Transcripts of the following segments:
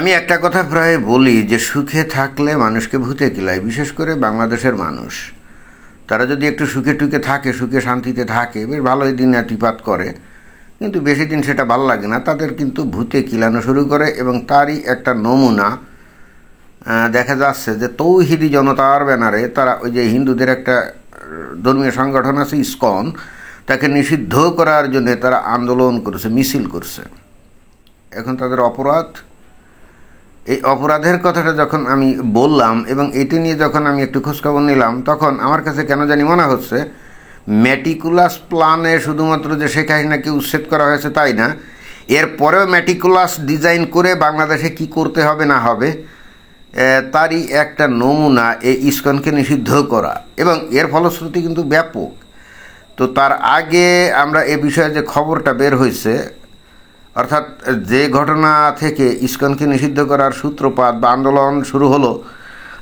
আমি একটা কথা প্রায় বলি যে সুখে থাকলে মানুষকে ভূতে কিলায়, বিশেষ করে বাংলাদেশের মানুষ। তারা যদি একটু সুখে টুকে থাকে, সুখে শান্তিতে থাকে, বেশ ভালোই দিন অতিপাত করে, কিন্তু বেশি দিন সেটা ভালো লাগে না, তাদের কিন্তু ভূতে কিলানো শুরু করে। এবং তারই একটা নমুনা দেখা যাচ্ছে যে তৌহিদি জনতার ব্যানারে তারা ওই যে হিন্দুদের একটা ধর্মীয় সংগঠন আছে ইসকন, তাকে নিষিদ্ধ করার জন্য তারা আন্দোলন করেছে, মিছিল করছে। এখন তাদের অপরাধ, এই অপরাধের কথাটা যখন আমি বললাম এবং এটি নিয়ে যখন আমি একটু খোঁজখবর নিলাম, তখন আমার কাছে কেন জানি মনে হচ্ছে ম্যাটিকুলাস প্ল্যানে শুধুমাত্র যে শেখ হাসিনাকে উচ্ছেদ করা হয়েছে তাই না, এরপরেও ম্যাটিকুলাস ডিজাইন করে বাংলাদেশে কি করতে হবে না হবে তারই একটা নমুনা এই ইসকনকে নিষিদ্ধ করা, এবং এর ফলশ্রুতি কিন্তু ব্যাপক। তো তার আগে আমরা এ বিষয়ে যে খবরটা বের হয়েছে, অর্থাৎ যে ঘটনা থেকে ইসকনকে নিষিদ্ধ করার সূত্রপাত বা আন্দোলন শুরু হলো,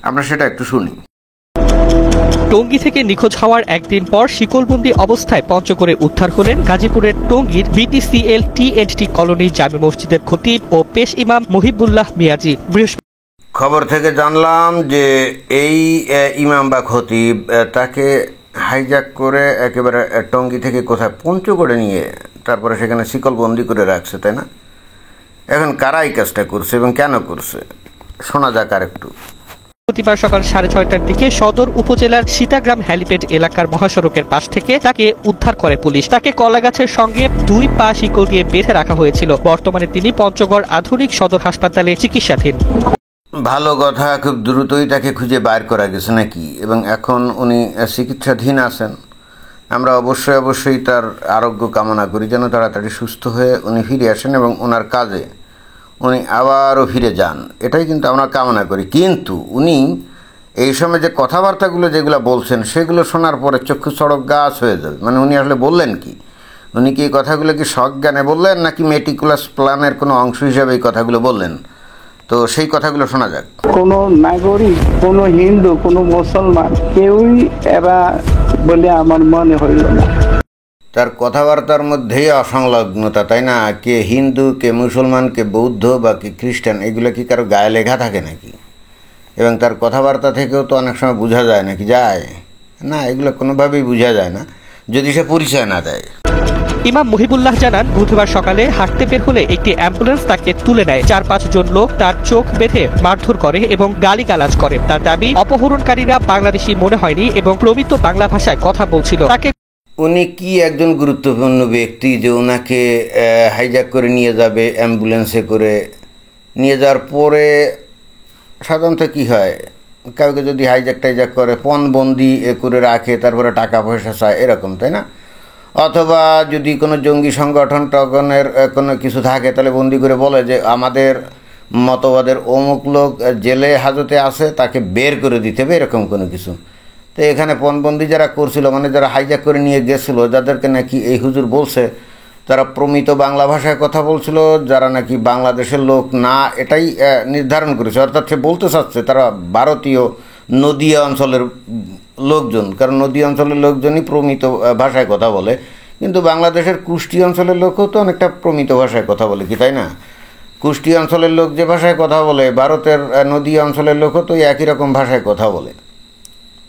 আমরা সেটা একটু শুনি। টঙ্গী থেকে নিখোঁজ হওয়ার একদিন পর শিকলবন্দি অবস্থায় পঞ্চগড়ে উদ্ধার হলেন গাজীপুরের টঙ্গীর বিটিসিএল টি&টি কলোনি জামে মসজিদের খতিব ও পেশ ইমাম মহিবুল্লাহ মিয়াজি। খবর থেকে জানলাম যে এই ইমাম বা খতিব তাকে হাইজ্যাক করে একেবারে টঙ্গী থেকে কোথায় পঞ্চগড়ে নিয়ে তারপরে সেখানে শিকলবন্দি করে রাখছে, তাই না? এখন কারা এই কাজটা করছে এবং কেন করছে শোনা যাক আর একটু। বৃহস্পতিবার সকাল 6:30টার দিকে সদর উপজেলার সীতাগ্রাম হ্যালিপ্যাড এলাকার মহাসড়কের পাশ থেকে তাকে উদ্ধার করে পুলিশ। তাকে কলাগাছের সঙ্গে 2 পা শিকল দিয়ে বেঁধে রাখা হয়েছিল। বর্তমানে তিনি পঞ্চগড় আধুনিক সদর হাসপাতালে চিকিৎসাধীন। ভালো কথা, খুব দ্রুতই তাকে খুঁজে বাইর করা গেছে নাকি, এবং এখন উনি চিকিৎসাধীন আছেন। আমরা অবশ্যই তার আরোগ্য কামনা করি, যেন তাড়াতাড়ি সুস্থ হয়ে উনি ফিরে আসেন এবং ওনার কাজে উনি আবারও ফিরে যান, এটাই কিন্তু আমরা কামনা করি। কিন্তু উনি এই সময় যে কথাবার্তাগুলো যেগুলো বলছেন সেগুলো শোনার পরে চক্ষু চড়ক গাছ হয়ে যাবে। মানে উনি আসলে বললেন কি, উনি কি এই কথাগুলো কি সজ্ঞানে বললেন নাকি মেটিকুলাস প্ল্যানের কোনো অংশ হিসাবে এই কথাগুলো বললেন? তো সেই কথাগুলো শোনা যাক। কোনো নাগরিক, কোনো হিন্দু, কোনো মুসলমান কেউই এরা বলে আমার মনে হইল না। তার কথাবার্তার মধ্যেই অসংলগ্নতা, তাই না? কে হিন্দু, কে মুসলমান, কে বৌদ্ধ বা কে খ্রিস্টান, এগুলো কি কারো গায়ে লেখা থাকে নাকি? এবং তার কথাবার্তা থেকেও তো অনেক সময় বোঝা যায় নাকি? যায় না, এগুলো কোনোভাবেই বোঝা যায় না যদি সে পরিচয় না দেয়। ইমাম মহিবুল্লাহ জানান, বুধবার সকালে হাঁটতে বের হলে একটি অ্যাম্বুলেন্স তাকে তুলে নেয়। 4-5 জন লোক তার চোখ বেঁধে মারধর করে এবং গালিগালাজ করে। তার দাবি, অপহরণকারীরা বাংলাদেশি মনে হয়নি এবং প্রমিত বাংলা ভাষায় কথা বলছিল। তাকে উনি কি একজন গুরুত্বপূর্ণ ব্যক্তি যে ওনাকে হাইজ্যাক করে নিয়ে যাবে, অ্যাম্বুলেন্সে করে নিয়ে যাওয়ার পরে সাধারণত কী হয়, কাউকে যদি হাইজ্যাক করে পণবন্দি করে রাখে, তারপরে টাকা পয়সা চায়, এরকম, তাই না? অথবা যদি কোনো জঙ্গি সংগঠন টগনের কোনো কিছু থাকে, তাহলে বন্দি করে বলে যে আমাদের মতবাদের অমুক লোক জেলে হাজতে আছে, তাকে বের করে দিতে হবে, এরকম কোনো কিছু। তো এখানে পণবন্দি যারা করছিল, মানে যারা হাইজ্যাক করে নিয়ে গেছিলো, যাদেরকে নাকি এই হুজুর বলছে তারা প্রমিত বাংলা ভাষায় কথা বলছিল, যারা নাকি বাংলাদেশের লোক না, এটাই নির্ধারণ করেছে। অর্থাৎ সে বলতে চাচ্ছে তারা ভারতীয় নদীয়া অঞ্চলের লোকজন, কারণ নদী অঞ্চলের লোকজনই প্রমিত ভাষায় কথা বলে, কিন্তু বাংলাদেশের কুষ্টি অঞ্চলের লোকও তো অনেকটা প্রমিত ভাষায় কথা বলে, কি তাই না? কুষ্টি অঞ্চলের লোক যে ভাষায় কথা বলে, ভারতের নদী অঞ্চলের লোকও তো একই রকম ভাষায় কথা বলে।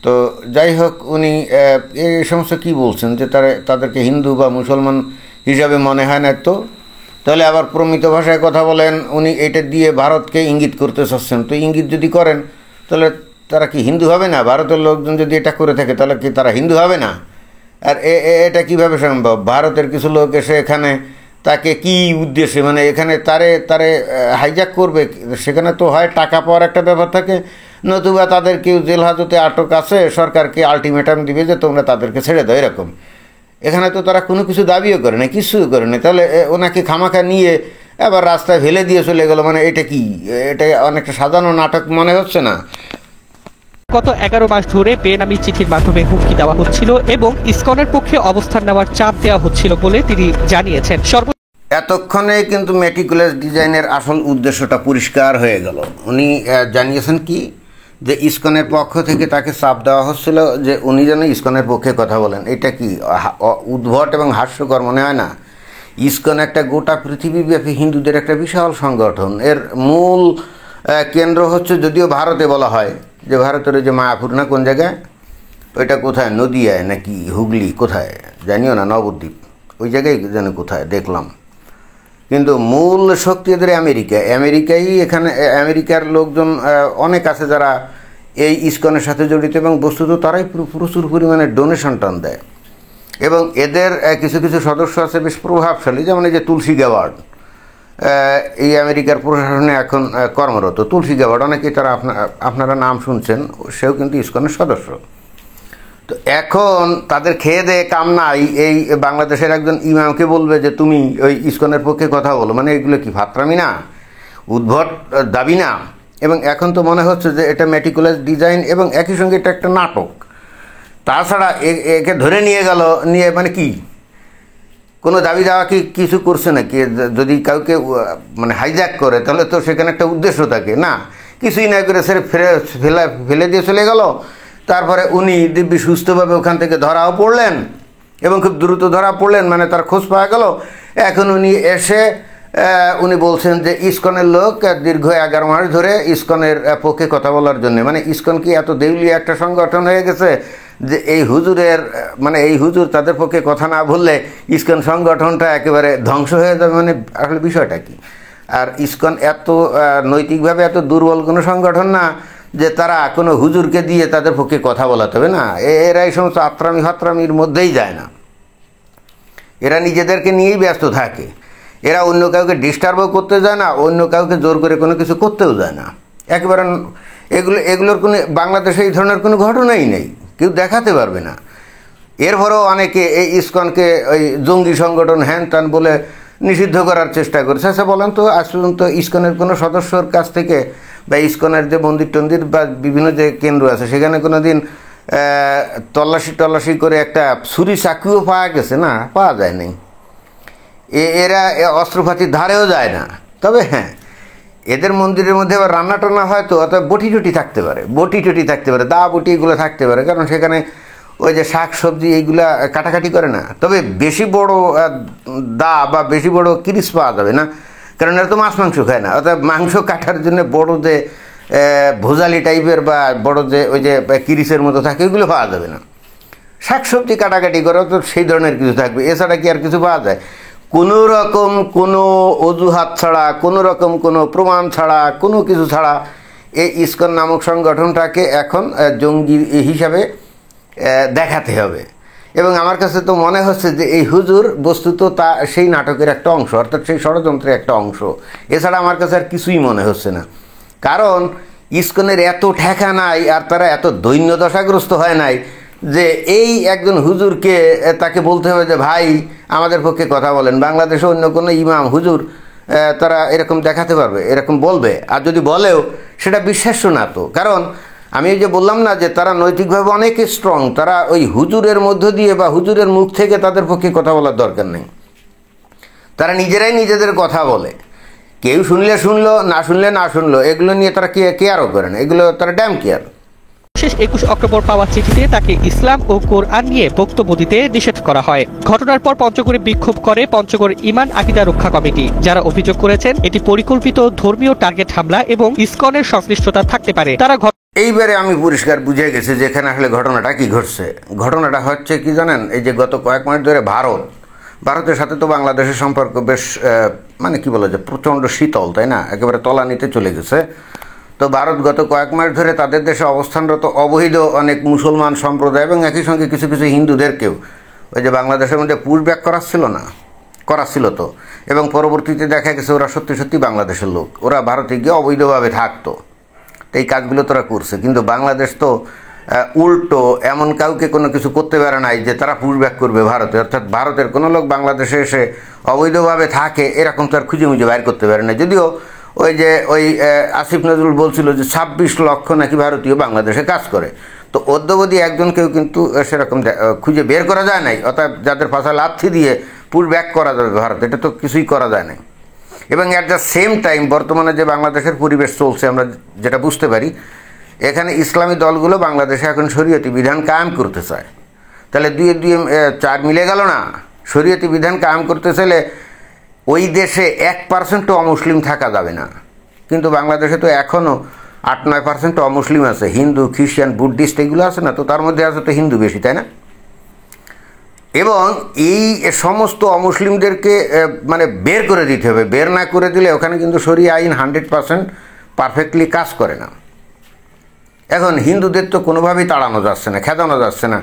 তো যাই হোক, উনি এই সমস্ত কী বলছেন যে তাদেরকে হিন্দু বা মুসলমান হিসাবে মনে হয় না, তো তাহলে আবার প্রমিত ভাষায় কথা বলেন, উনি এটা দিয়ে ভারতকে ইঙ্গিত করতে চাচ্ছেন। তো ইঙ্গিত যদি করেন তাহলে তারা কি হিন্দু হবে না? ভারতের লোকজন যদি এটা করে থাকে তাহলে কি তারা হিন্দু হবে না? আর এটা কীভাবে সম্ভব? ভারতের কিছু লোক এসে এখানে তাকে কি উদ্দেশ্যে, মানে এখানে তারে হাইজ্যাক করবে, সেখানে তো হয় টাকা পাওয়ার একটা ব্যাপার থাকে, নতুবা তাদের কেউ জেল হাজতে আটক আছে, সরকারকে আলটিমেটাম দিবে যে তোমরা তাদেরকে ছেড়ে দাও, এরকম। এখানে তো তারা কোনো কিছু দাবিও করে না, কিছুই করে না, তাহলে ওনাকে খামাখা নিয়ে আবার রাস্তায় ফেলে দিয়ে চলে গেল। মানে এটা কি, এটা অনেকটা সাজানো নাটক মনে হচ্ছে না? গত 11 মাস ধরে বেনামি চিঠির মাধ্যমে হুমকি দেওয়া হচ্ছিল এবং ইসকনের পক্ষে অবস্থান নেওয়ার চাপ দেওয়া হচ্ছিল বলে তিনি জানিয়েছেন। এতক্ষণে কিন্তু মেটিকুলাস ডিজাইনের আসল উদ্দেশ্যটা পরিষ্কার হয়ে গেল। উনি জানিয়েছেন কি, যে ইসকনের পক্ষ থেকে তাকে চাপ দেওয়া হচ্ছিল যে উনি যেন ইসকনের পক্ষে কথা বলেন। এটা কি উদ্ভট এবং হাস্যকর মনে হয় না? ইসকন একটা গোটা পৃথিবীব্যাপী হিন্দুদের একটা বিশাল সংগঠন। এর মূল কেন্দ্র হচ্ছে, যদিও ভারতে বলা হয় যে ভারতের যে মায়াপুর না কোন জায়গায়, ওইটা কোথায়, নদিয়ায় নাকি হুগলি, কোথায় জানিও না, নবদ্বীপ ওই জায়গায় যেন কোথায় দেখলাম। কিন্তু মূল শক্তি এদের আমেরিকাই এখানে আমেরিকার লোকজন অনেক আছে যারা এই ইসকনের সাথে জড়িত, এবং বস্তুত তারাই প্রচুর পরিমাণে ডোনেশন টান দেয়। এবং এদের কিছু কিছু সদস্য আছে বেশ প্রভাবশালী, যেমন এই যে তুলসী গ্যাবার্ড, এই আমেরিকার প্রশাসনে এখন কর্মরত তুলসী গ্যাবার্ড, অনেকেই তারা আপনারা নাম শুনছেন, সেও কিন্তু ইসকনের সদস্য। তো এখন তাদের খেয়ে দেয়ে কাম নাই, এই বাংলাদেশের একজন ইমামকে বলবে যে তুমি ওই ইসকনের পক্ষে কথা বলো, মানে এগুলো কি ফাত্রামি না, উদ্ভট দাবি না? এবং এখন তো মনে হচ্ছে যে এটা মেটিকুলাস ডিজাইন, এবং একই সঙ্গে এটা একটা নাটক। তাছাড়া একে ধরে নিয়ে গেল, নিয়ে মানে কি কোনো দাবি দেওয়া কি কিছু করছে নাকি? যদি কাউকে মানে হাইজ্যাক করে তাহলে তো সেখানে একটা উদ্দেশ্য থাকে না, কিছুই না করে সে ফেলে দিয়ে চলে গেল। তারপরে উনি দিব্যি সুস্থভাবে ওখান থেকে ধরাও পড়লেন, এবং খুব দ্রুত ধরা পড়লেন, মানে তার খোঁজ পাওয়া গেল। এখন উনি এসে উনি বলছেন যে ইসকনের লোক দীর্ঘ 11 মাস ধরে ইসকনের পক্ষে কথা বলার জন্য, মানে ইসকন কি এত দেউলিয়া একটা সংগঠন হয়ে গেছে যে এই হুজুরের মানে এই হুজুর তাদের পক্ষে কথা না বললে ইসকন সংগঠনটা একেবারে ধ্বংস হয়ে যাবে? মানে আসলে বিষয়টা কি? আর ইসকন এত নৈতিকভাবে এত দুর্বল কোনো সংগঠন না যে তারা কোনো হুজুরকে দিয়ে তাদের পক্ষে কথা বলাতে হবে না। এরা এই সমস্ত হাতরামির মধ্যেই যায় না, এরা নিজেদেরকে নিয়েই ব্যস্ত থাকে। এরা অন্য কাউকে ডিস্টার্বও করতে যায় না, অন্য কাউকে জোর করে কোনো কিছু করতেও যায় না, একেবারে এগুলোর কোনো বাংলাদেশে এই ধরনের কোনো ঘটনাই নেই, কেউ দেখাতে পারবে না। এরপরেও অনেকে এই ইসকনকে ওই জঙ্গি সংগঠন হ্যান ত্যান বলে নিষিদ্ধ করার চেষ্টা করেছে। আচ্ছা বলেন তো, আজ পর্যন্ত ইসকনের কোনো সদস্যর কাছ থেকে বা ইসকনের যে মন্দির টন্দির বা বিভিন্ন যে কেন্দ্র আছে সেখানে কোনো দিন তল্লাশি করে একটা ছুরি চাকুও পাওয়া গেছে? না, পাওয়া যায় নাই। এরা অস্ত্রপাতির ধারেও যায় না। তবে হ্যাঁ, এদের মন্দিরের মধ্যে আবার রান্না টান্না হয়তো, অর্থাৎ বটি টটি থাকতে পারে, দা বটি এগুলো থাকতে পারে, কারণ সেখানে ওই যে শাক সবজি এইগুলা কাটাকাটি করে না। তবে বেশি বড় দা বা বেশি বড় কিরিস পাওয়া যাবে না, কারণ এরা তো মাছ মাংস খায় না। অর্থাৎ মাংস কাটার জন্য বড় যে ভোজালি টাইপের বা বড় যে ওই যে কিরিসের মতো থাকে ওইগুলো পাওয়া যাবে না। শাক সবজি কাটাকাটি করে তো সেই ধরনের কিছু থাকবে, এছাড়া কি আর কিছু পাওয়া যায়? কোনো রকম কোনো অজুহাত ছাড়া, কোনো রকম কোনো প্রমাণ ছাড়া, কোনো কিছু ছাড়া এই ইসকন নামক সংগঠনটাকে এখন জঙ্গি হিসাবে দেখাতে হবে। এবং আমার কাছে তো মনে হচ্ছে যে এই হুজুর বস্তুত তা সেই নাটকের একটা অংশ, অর্থাৎ সেই ষড়যন্ত্রের একটা অংশ। এছাড়া আমার কাছে আর কিছুই মনে হচ্ছে না, কারণ ইসকনের এত ঠেকা নাই আর তারা এত দৈন্য দশাগ্রস্ত হয় নাই যে এই একজন হুজুরকে তাকে বলতে হবে যে ভাই আমাদের পক্ষে কথা বলেন। বাংলাদেশে অন্য কোনো ইমাম হুজুর তারা এরকম দেখাতে পারবে, এরকম বলবে? আর যদি বলেও সেটা বিশ্বাস্য না তো, কারণ আমি ওই যে বললাম না যে তারা নৈতিকভাবে অনেক স্ট্রং, তারা ওই হুজুরের মধ্য দিয়ে বা হুজুরের মুখ থেকে তাদের পক্ষে কথা বলার দরকার নেই, তারা নিজেরাই নিজেদের কথা বলে। কেউ শুনলে শুনলো, না শুনলে না শুনলো, এগুলো নিয়ে তারা কেয়ারও করে না, এগুলো তারা ড্যাম কেয়ার। শেষ 21 অক্টোবর পাওয়া চিঠিতে তাকে ইসলাম ও কোরআন নিয়ে বক্তব্য দিতে নিষেধ করা হয়। ঘটনার পর পঞ্চগড়ে বিক্ষোভ করে পঞ্চগড় ইমান আকিদা রক্ষা কমিটি, যারা অভিযোগ করেছেন এটি পরিকল্পিত ধর্মীয় টার্গেট হামলা এবং ইসকনের সংশ্লিষ্টতা থাকতে পারে। তারা এইবারে আমি পরিষ্কার বুঝে গেছি যে এখানে আসলে ঘটনাটা কি ঘটছে। ঘটনাটা হচ্ছে কি জানেন, এই যে গত কয়েক মাস ধরে ভারতের সাথে তো বাংলাদেশের সম্পর্ক বেশ মানে কি বলা যায়, প্রচণ্ড শীতল, তাই না? একেবারে তলানিতে চলে গেছে। তো ভারত গত কয়েক মাস ধরে তাদের দেশে অবস্থানরত অবৈধ অনেক মুসলমান সম্প্রদায় এবং একই সঙ্গে কিছু কিছু হিন্দুদেরকেও ওই যে বাংলাদেশের মধ্যে পুশব্যাক করাচ্ছিল তো, এবং পরবর্তীতে দেখা গেছে ওরা সত্যি সত্যি বাংলাদেশের লোক, ওরা ভারতে গিয়ে অবৈধভাবে থাকতো। তো এই কাজগুলো তোরা করছে, কিন্তু বাংলাদেশ তো উল্টো এমন কাউকে কোনো কিছু করতে পারে নাই যে তারা পুশব্যাক করবে ভারতে। অর্থাৎ ভারতের কোনো লোক বাংলাদেশে এসে অবৈধভাবে থাকে এরকম তো আর খুঁজে বাইর করতে পারে না। যদিও ওই যে আসিফ নজরুল বলছিল যে 26 লক্ষ নাকি ভারতীয় বাংলাদেশে কাজ করে, তো অদ্যবধি একজনকেও কিন্তু সেরকম খুঁজে বের করা যায় নাই। অর্থাৎ যাদের পাশা লাথি দিয়ে পুশব্যাক করা যাবে ভারত, এটা তো কিছুই করা যায় নাই। এবং অ্যাট দ্য সেম টাইম বর্তমানে যে বাংলাদেশের পরিবেশ চলছে আমরা যেটা বুঝতে পারি, এখানে ইসলামী দলগুলো বাংলাদেশে এখন শরীয়তি বিধান কায়েম করতে চায়। তাহলে দুয়ে 4 মিলে গেল না? শরীয়তি বিধান কায়েম করতে চাইলে ওই দেশে 1% অমুসলিম থাকা যাবে না, কিন্তু বাংলাদেশে তো এখনও 8-9% অমুসলিম আছে, হিন্দু, খ্রিস্টান, বুদ্ধিস্ট এগুলো আছে না, তো তার মধ্যে আছে তো হিন্দু বেশি, তাই না? এবং এই সমস্ত অমুসলিমদেরকে মানে বের করে দিতে হবে। বের না করে দিলে ওখানে কিন্তু শরিয়া আইন 100% পারফেক্টলি কাজ করে না। এখন হিন্দুদের তো কোনোভাবেই তাড়ানো যাচ্ছে না, খেদানো যাচ্ছে না।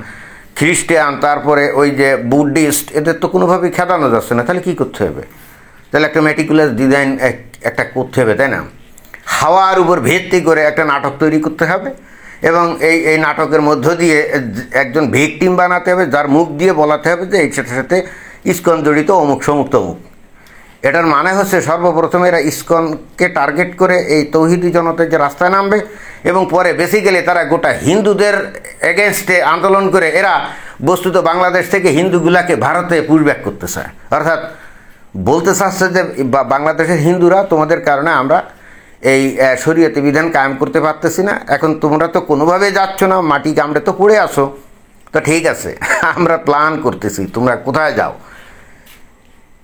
খ্রিস্টান, তারপরে ওই যে বুদ্ধিস্ট, এদের তো কোনোভাবেই খেদানো যাচ্ছে না। তাহলে কী করতে হবে? তাহলে একটা মেটিকুলাস ডিজাইন একটা করতে হবে, তাই না? হাওয়ার উপর ভিত্তি করে একটা নাটক তৈরি করতে হবে, এবং এই নাটকের মধ্য দিয়ে একজন ভিকটিম বানাতে হবে, যার মুখ দিয়ে বলাতে হবে যে এর সাথে সাথে ইসকন জড়িত, অমুক সমুক তমুক। এটার মানে হচ্ছে সর্বপ্রথমে এরা ইসকনকে টার্গেট করে এই তৌহিদি জনতার যে রাস্তায় নামবে, এবং পরে বেসিক্যালি তারা গোটা হিন্দুদের এগেনস্টে আন্দোলন করে এরা বস্তুত বাংলাদেশ থেকে হিন্দুগুলাকে ভারতে পুশব্যাক করতে চায়। অর্থাৎ বলতে চাচ্ছে যে বাংলাদেশের হিন্দুরা, তোমাদের কারণে আমরা এই শরীয়তি বিধান কায়েম করতে পারতেছি না, এখন তোমরা তো কোনোভাবে যাচ্ছ না, মাটি কামড়ে তো পড়ে আসো, তো ঠিক আছে আমরা প্ল্যান করতেছি, তোমরা কোথায় যাও।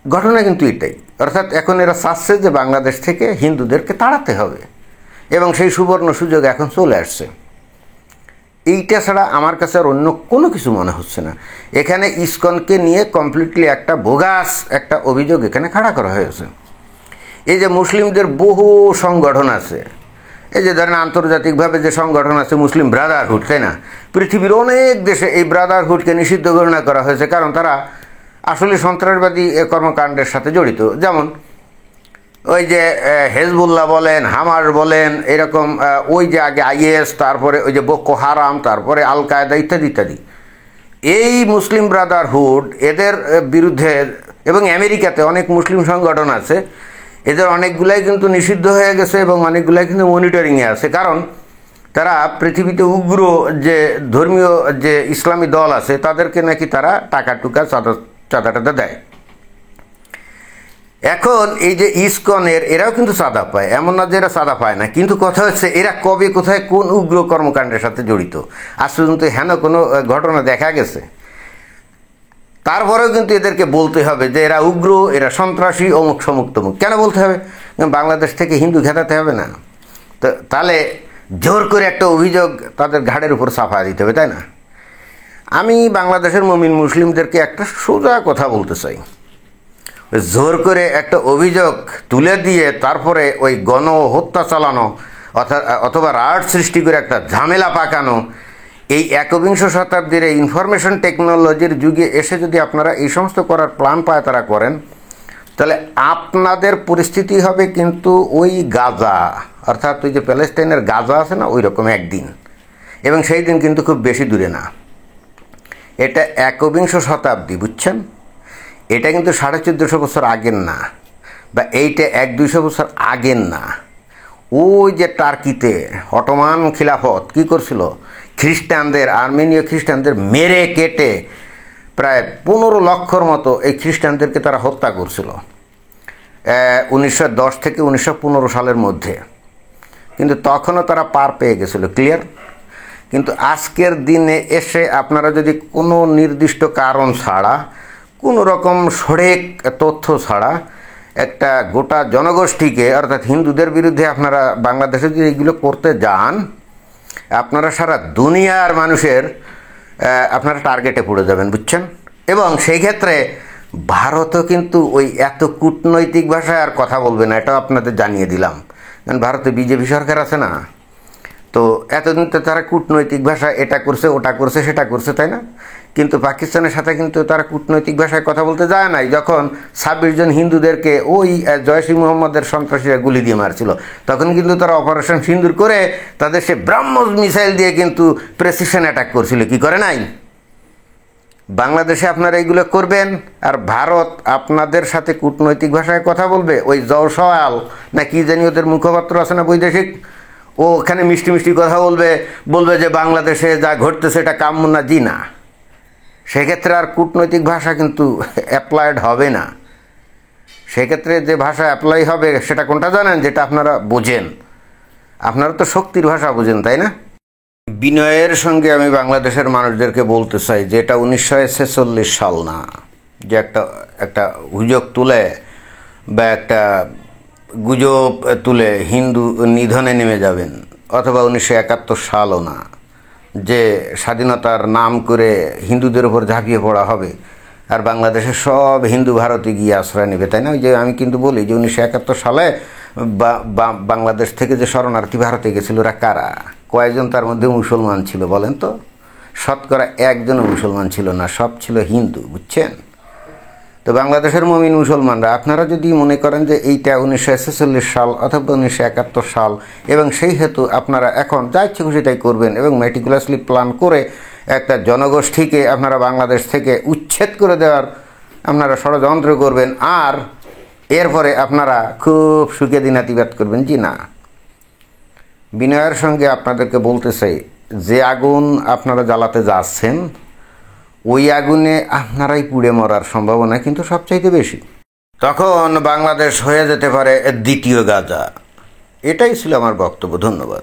ঘটনা কিন্তু এটাই। অর্থাৎ এখন এরা চাচ্ছে যে বাংলাদেশ থেকে হিন্দুদেরকে তাড়াতে হবে, এবং সেই সুবর্ণ সুযোগ এখন চলে আসছে। এইটা ছাড়া আমার কাছে আর অন্য কোনো কিছু মনে হচ্ছে না। এখানে ইসকনকে নিয়ে কমপ্লিটলি একটা বোগাস একটা অভিযোগ এখানে খাড়া করা হয়েছে। এই যে মুসলিমদের বহু সংগঠন আছে, এই যে ধরেন আন্তর্জাতিকভাবে যে সংগঠন আছে মুসলিম ব্রাদারহুড, তাই না? পৃথিবীর অনেক দেশে এই ব্রাদারহুডকে নিষিদ্ধ ঘোষণা করা হয়েছে, কারণ তারা আসলে সন্ত্রাসবাদী কর্মকাণ্ডের সাথে জড়িত। যেমন ওই যে হেজবুল্লাহ বলেন, হামাস বলেন, এরকম ওই যে আগে IS, তারপরে ওই যে বোকো হারাম, তারপরে আল কায়দা ইত্যাদি ইত্যাদি। এই মুসলিম ব্রাদারহুড এদের বিরুদ্ধে, এবং আমেরিকাতে অনেক মুসলিম সংগঠন আছে, এদের অনেকগুলাই কিন্তু নিষিদ্ধ হয়ে গেছে, এবং অনেকগুলাই কিন্তু মনিটরিংয়ে আছে, কারণ তারা পৃথিবীতে উগ্র যে ধর্মীয় যে ইসলামী দল আছে তাদেরকে নাকি তারা টাকা টুকা চাঁদা টাদা দেয়। এখন এই যে ইসকনের এরাও কিন্তু চাঁদা পায়, এমন না যে এরা চাঁদা পায় না, কিন্তু কথা হচ্ছে এরা কবে কোথায় কোন উগ্র কর্মকাণ্ডের সাথে জড়িত আজ পর্যন্ত হেন কোনো ঘটনা দেখা গেছে? তারপরেও কিন্তু এদেরকে বলতে হবে যে এরা উগ্র, এরা সন্ত্রাসী, অমুক সমুক তমুক। কেন বলতে হবে? বাংলাদেশ থেকে হিন্দু খেতাতে হবে না তো? তাহলে জোর করে একটা অভিযোগ তাদের ঘাড়ের উপর চাপা দিতে হবে, তাই না? আমি বাংলাদেশের মুমিন মুসলিমদেরকে একটা সোজা কথা বলতে চাই, জোর করে একটা অভিযোগ তুলে দিয়ে তারপরে ওই গণহত্যা চালানো অথবা রাট সৃষ্টি করে একটা ঝামেলা পাকানো, এই 21 শতাব্দীর এই ইনফরমেশন টেকনোলজির যুগে এসে যদি আপনারা এই সমস্ত করার প্ল্যান পায় তারা করেন, তাহলে আপনাদের পরিস্থিতি হবে কিন্তু ওই গাজা, অর্থাৎ ওই যে প্যালেস্টাইনের গাজা আছে না, ওই রকম একদিন। এবং সেই দিন কিন্তু খুব বেশি দূরে না, এটা 21 শতাব্দী, বুঝছেন? এটা কিন্তু 1450 বছর আগের না, বা এইটা 100-200 বছর আগের না। ওই যে টার্কিতে অটোমান খিলাফত কী করছিল, খ্রিস্টানদের, আর্মেনীয় খ্রিস্টানদের মেরে কেটে প্রায় 15 লক্ষর মতো এই খ্রিস্টানদেরকে তারা হত্যা করছিল 1910 থেকে 1915 সালের মধ্যে। কিন্তু তখনও তারা পার পেয়ে গেছিল, ক্লিয়ার। কিন্তু আজকের দিনে এসে আপনারা যদি কোনো নির্দিষ্ট কারণ ছাড়া, কোনো রকম সঠিক তথ্য ছাড়া একটা গোটা জনগোষ্ঠীকে, অর্থাৎ হিন্দুদের বিরুদ্ধে আপনারা বাংলাদেশে যদি এগুলো করতে যান, আপনারা সারা দুনিয়ার মানুষের আপনারা টার্গেটে পড়ে যাবেন, বুঝছেন? এবং সেই ক্ষেত্রে ভারতও কিন্তু ওই এত কূটনৈতিক ভাষায় আর কথা বলবে না, এটাও আপনাদের জানিয়ে দিলাম। কারণ ভারতে বিজেপি সরকার আছে না, তো এতদিন তো তারা কূটনৈতিক ভাষা এটা করছে, ওটা করছে, সেটা করছে, তাই না? কিন্তু পাকিস্তানের সাথে কিন্তু তারা কূটনৈতিক ভাষায় কথা বলতে যায় নাই। যখন 26 জন হিন্দুদেরকে ওই জয়সী মোহাম্মদের সন্ত্রাসীরা গুলি দিয়ে মারছিল, তখন কিন্তু তারা অপারেশন সিন্দুর করে তাদের সে ব্রাহ্মস মিসাইল দিয়ে কিন্তু প্রেসিশন অ্যাটাক করছিল, কি করে নাই? বাংলাদেশে আপনারা এইগুলো করবেন, আর ভারত আপনাদের সাথে কূটনৈতিক ভাষায় কথা বলবে। ওই জওসওয়াল না কি জানি ওদের মুখপাত্র আছে না বৈদেশিক, ও ওখানে মিষ্টি মিষ্টি কথা বলবে যে বাংলাদেশে যা ঘটতেছে এটা কাম্য না, জি না। সেক্ষেত্রে আর কূটনৈতিক ভাষা কিন্তু অ্যাপ্লাইড হবে না। সেক্ষেত্রে যে ভাষা অ্যাপ্লাই হবে সেটা কোনটা জানেন? যেটা আপনারা বোঝেন, আপনারা তো শক্তির ভাষা বোঝেন, তাই না? বিনয়ের সঙ্গে আমি বাংলাদেশের মানুষদেরকে বলতে চাই যে এটা 1946 সাল না, যে একটা অভিযোগ তুলে বা একটা গুজব তুলে হিন্দু নিধনে নেমে যাবেন, অথবা 1971 সালও না যে স্বাধীনতার নাম করে হিন্দুদের উপর ঝাঁপিয়ে পড়া হবে আর বাংলাদেশের সব হিন্দু ভারতে গিয়ে আশ্রয় নেবে, তাই না? ওই যে আমি কিন্তু বলি যে 1971 সালে বাংলাদেশ থেকে যে শরণার্থী ভারতে গেছিল ওরা কারা, কয়েকজন তার মধ্যে মুসলমান ছিল বলেন তো? শতকরা একজনও মুসলমান ছিল না, সব ছিল হিন্দু, বুঝছেন? তো বাংলাদেশের মুমিন মুসলমানরা, আপনারা যদি মনে করেন যে এইটা 1946 সাল অথবা 1971 সাল এবং সেই হেতু আপনারা এখন যা ইচ্ছে খুশি তাই করবেন এবং মেটিকুলাসলি প্ল্যান করে একটা জনগোষ্ঠীকে আপনারা বাংলাদেশ থেকে উচ্ছেদ করে দেওয়ার আপনারা ষড়যন্ত্র করবেন আর এরপরে আপনারা খুব সুখে দিনাতিপাত করবেন, জি না। বিনয়ের সঙ্গে আপনাদেরকে বলতে চাই, যে আগুন আপনারা জ্বালাতে যাচ্ছেন ওই আগুনে আপনারাই পুড়ে মরার সম্ভাবনা কিন্তু সবচাইতে বেশি। তখন বাংলাদেশ হয়ে যেতে পারে দ্বিতীয় গাজা। এটাই ছিল আমার বক্তব্য। ধন্যবাদ।